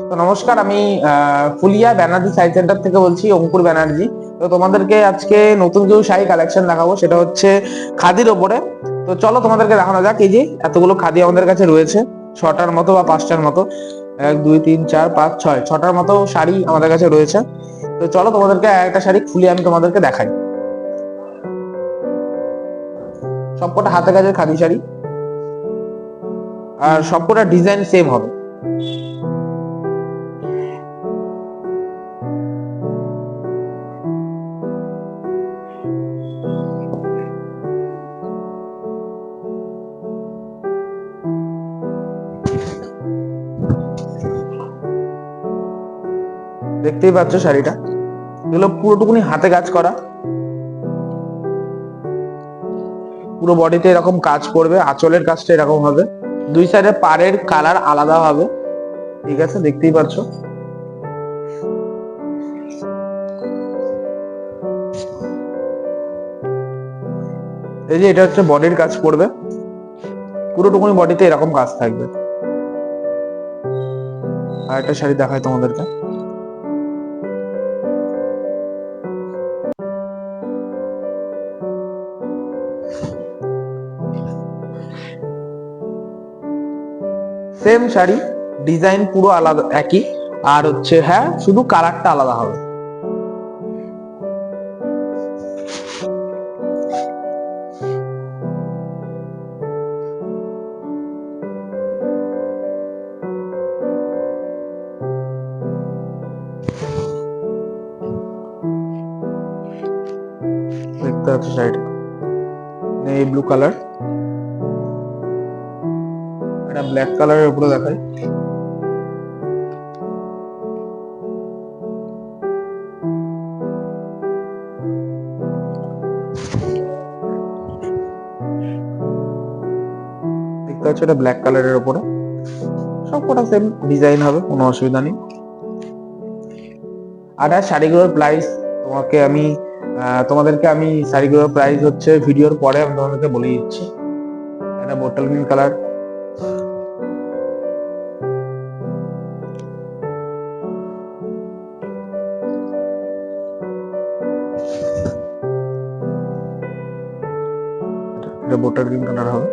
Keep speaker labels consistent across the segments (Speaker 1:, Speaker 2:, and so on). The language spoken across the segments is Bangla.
Speaker 1: তো নমস্কার, আমি ফুলিয়া ব্যানার্জি শাড়ি সেন্টার থেকে বলছি, অঙ্কুর ব্যানার্জি। তো তোমাদেরকে আজকে নতুন কিছু শাড়ি কালেকশন দেখাবো, সেটা হচ্ছে খাদির ওপরে। তো চলো তোমাদেরকে দেখানো যাক। এই যে এতগুলো খাদি আমাদের কাছে রয়েছে, 6টার মতো বা 5টার মতো, 1 2 3 4 5 6 6টার মতো শাড়ি আমাদের কাছে রয়েছে। তো চলো তোমাদেরকে একটা শাড়ি খুলে আমি তোমাদেরকে দেখাই। সবকটা হাতে কাজের খাদি শাড়ি, আর সবকটা ডিজাইন সেম হবে। দেখতেই পাচ্ছ শাড়িটা, এগুলো পুরোটুকুনি হাতে কাজ করা। পুরো বডিতে এরকম কাজ করবে, আঁচলের কাজটা এরকম হবে, দুই সাইডে পাড়ের কালার আলাদা হবে। ঠিক আছে, দেখতেই পাচ্ছ। এই যে এটা হচ্ছে বডির কাজ পড়বে, পুরোটুকুনি বডিতে এরকম কাজ থাকবে। আর একটা শাড়ি দেখাই তোমাদেরকে। সেম শাড়ি, ডিজাইন পুরো আলাদা একই, আর হচ্ছে হ্যাঁ শুধু কালারটা আলাদা হবে। দেখতে পাচ্ছ শাড়িটা, এই ব্লু কালার, এটা ব্ল্যাক কালারের উপরে দেখাই। দেখতে পাচ্ছ এটা ব্ল্যাক কালারের উপরে, সবকটা সেম ডিজাইন হবে, কোনো অসুবিধা নেই। আর শাড়িগুলোর প্রাইস তোমাদেরকে আমি শাড়িগুলোর প্রাইস হচ্ছে ভিডিওর পরে আমি তোমাদেরকে বলে দিচ্ছি। এটা বোটল গ্রিন কালার, এটা বোটল গ্রিন কালার হবে।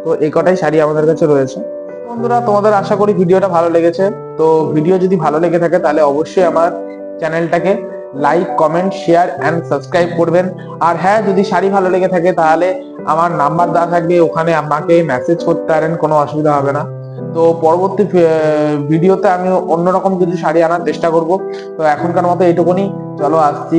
Speaker 1: তো এই কটাই শাড়ি আমাদের কাছে রয়েছে। বন্ধুরা, তোমাদের আশা করি ভিডিওটা ভালো লেগেছে। তো ভিডিও যদি ভালো লেগে থাকে তাহলে অবশ্যই আমার চ্যানেলটাকে like, comment, share and subscribe করবেন। আর হ্যাঁ, যদি শাড়ি ভালো লেগে থাকে তাহলে আমার নাম্বার দেওয়া থাকবে, ওখানে আমাকে মেসেজ করতে পারেন, কোনো অসুবিধা হবে না। তো পরবর্তী ভিডিওতে আমি অন্যরকম কিছু শাড়ি আনার চেষ্টা করব। তো এখনকার মতো এইটুকুনি, চলো আসছি।